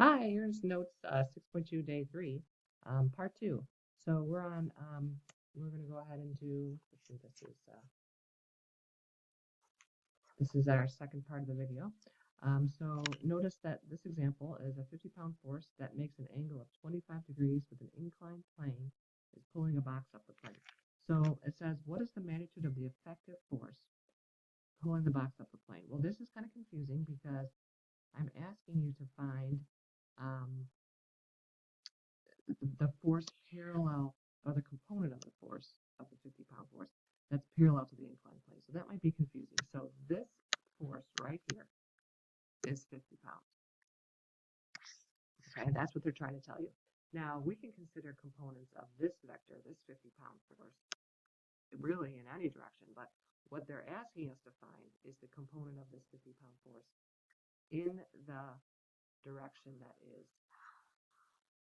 Hi, here's notes 6.2 day 3, part 2. So we're going to go ahead and do, let's see, this is our second part of the video. So notice that this example is a 50-pound force that makes an angle of 25 degrees with an inclined plane is pulling a box up the plane. So it says, what is the magnitude of the effective force pulling the box up the plane? Well, this is kind of confusing because I'm asking you to find um, the force parallel, or the component of the force of the 50-pound force that's parallel to the inclined plane. So that might be confusing. So this force right here is 50 pounds. Okay, that's what they're trying to tell you. Now we can consider components of this vector, this 50-pound force, really in any direction, but what they're asking us to find is the component of this 50-pound force in the direction that is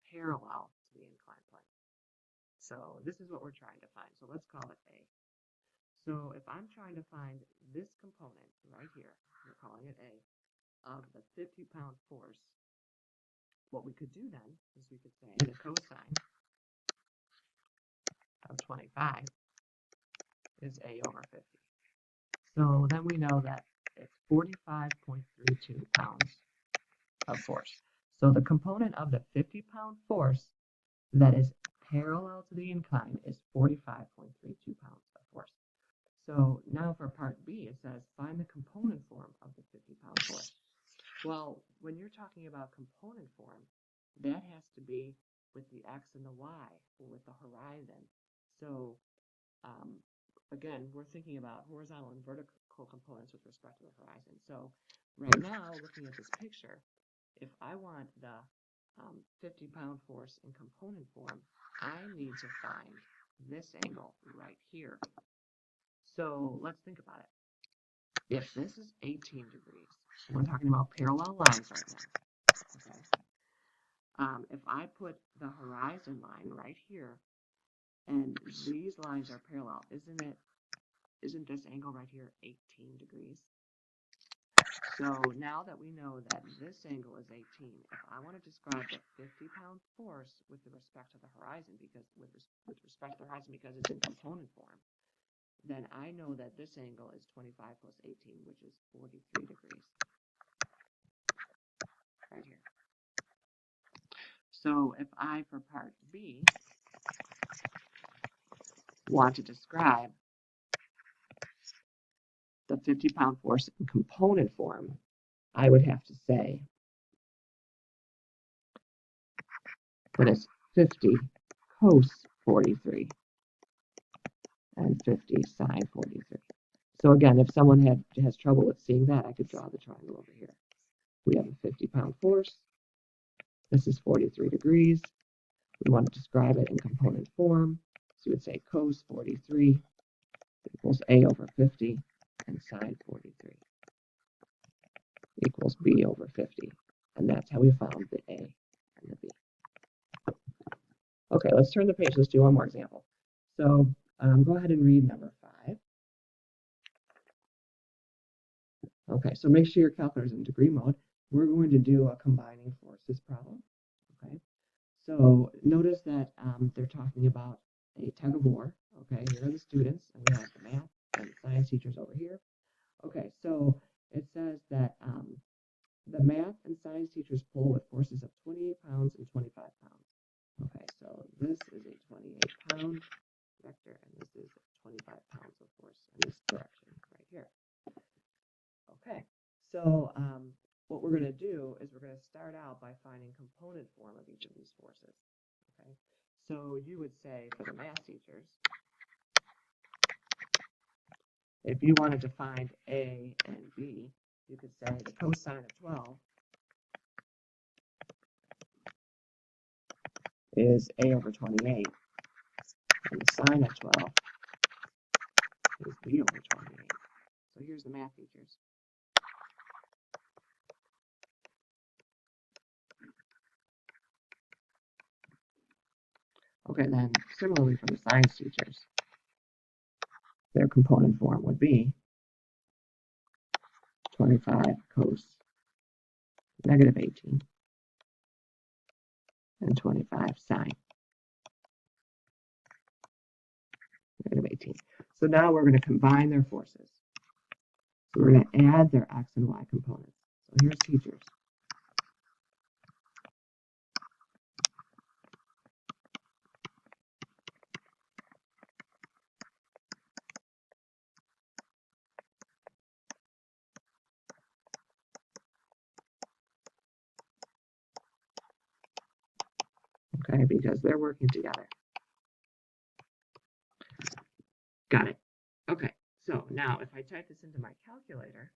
parallel to the inclined plane. So this is what we're trying to find. So let's call it A. So if I'm trying to find this component right here, we're calling it A, of the 50-pound force, what we could do then is we could say the cosine of 25 is A over 50. So then we know that it's 45.32 pounds of force. So the component of the 50-pound force that is parallel to the incline is 45.32 pounds of force. So now for part B, it says find the component form of the 50-pound force. Well, when you're talking about component form, that has to be with the x and the y, or with the horizon. So again, we're thinking about horizontal and vertical components with respect to the horizon. So right now, looking at this picture, if I want the 50-pound force in component form, I need to find this angle right here. So let's think about it. If this is 18 degrees, we're talking about parallel lines right now. Okay. If I put the horizon line right here, and these lines are parallel, isn't this angle right here 18 degrees? So now that we know that this angle is 18, if I want to describe the 50-pound force with respect to the horizon, because with respect to the horizon, because it's in component form, then I know that this angle is 25 plus 18, which is 43 degrees. Right here. So if I, for part B, want to describe the 50-pound force in component form, I would have to say that it's 50 cos 43 and 50 sine 43. So again, if someone has trouble with seeing that, I could draw the triangle over here. We have a 50-pound force. This is 43 degrees. We want to describe it in component form. So you would say cos 43 equals A over 50, and sine 43 equals B over 50. And that's how we found the A and the B. Okay, let's turn the page. Let's do one more example. So go ahead and read number 5. Okay, so make sure your calculator is in degree mode. We're going to do a combining forces problem. Okay, so notice that they're talking about a tug of war. Okay, here are the students, and we have the math and science teachers over here. Okay, so it says that the math and science teachers pull with forces of 28 pounds and 25 pounds. Okay, so this is a 28-pound vector, and this is 25 pounds of force in this direction right here. Okay, so what we're going to do is we're going to start out by finding component form of each of these forces. Okay, so you would say for the math teachers, if you wanted to find A and B, you could say the cosine of 12 is A over 28, and the sine of 12 is B over 28. So here's the math teachers. Okay, then similarly for the science teachers, their component form would be 25 cos negative 18 and 25 sine negative 18. So now we're going to combine their forces. So we're going to add their x and y components. So here's teachers. Okay, because they're working together. Got it. Okay, so now if I type this into my calculator,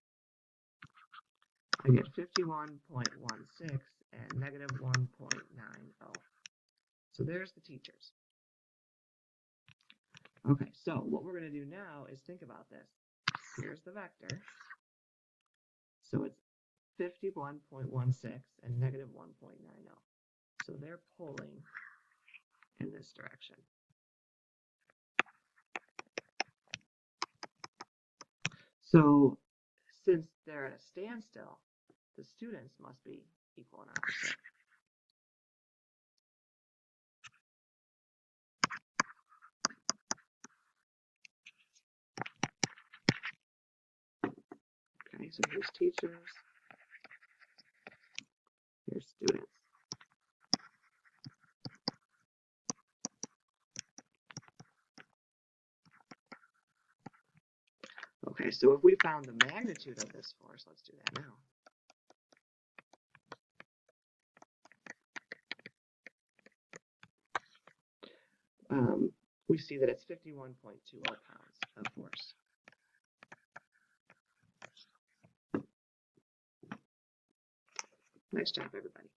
I get 51.16 and negative 1.90. So there's the teachers. Okay, so what we're going to do now is think about this. Here's the vector. So it's 51.16 and negative 1.90. So they're pulling in this direction. So since they're at a standstill, the students must be equal and opposite. Okay, so here's teachers, here's students. Okay, so if we found the magnitude of this force, let's do that now. We see that it's 51.20 pounds of force. Nice job, everybody.